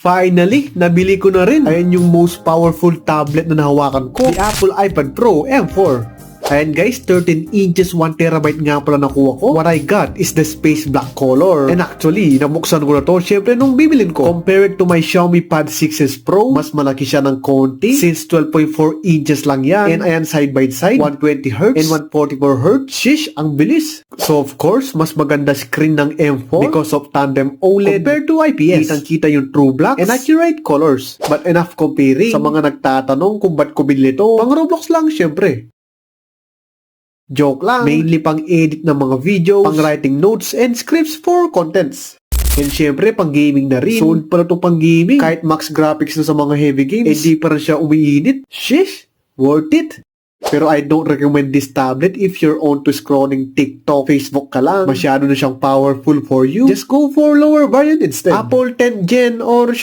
Finally, nabili ko na rin. Ayan yung most powerful tablet na nahawakan ko. The Apple iPad Pro M4. Ayan guys, 13 inches, 1TB nga pala nakuha ko. What I got is the space black color. And actually, nabuksan ko na to syempre nung bibilin ko. Compare it to my Xiaomi Pad 6s Pro, mas malaki siya ng konti since 12.4 inches lang yan. And ayan side by side, 120Hz and 144Hz. Shish, ang bilis. So of course, mas maganda screen ng M4 because of tandem OLED compared to IPS. Kitang-kita yung true black and accurate colors. But enough comparing sa mga nagtatanong kung ba't ko binili to. Pang Roblox lang syempre. Joke lang, mainly pang edit ng mga videos, pang writing notes, and scripts for contents. And syempre, pang gaming na rin. Sold pala to pang gaming. Kahit max graphics na sa mga heavy games, di pa rin siya umiinit. Shish, worth it. Pero I don't recommend this tablet if you're on to scrolling TikTok, Facebook ka lang. Masyado na siyang powerful for you. Just go for lower variant instead. Apple 10 Gen or Xiaomi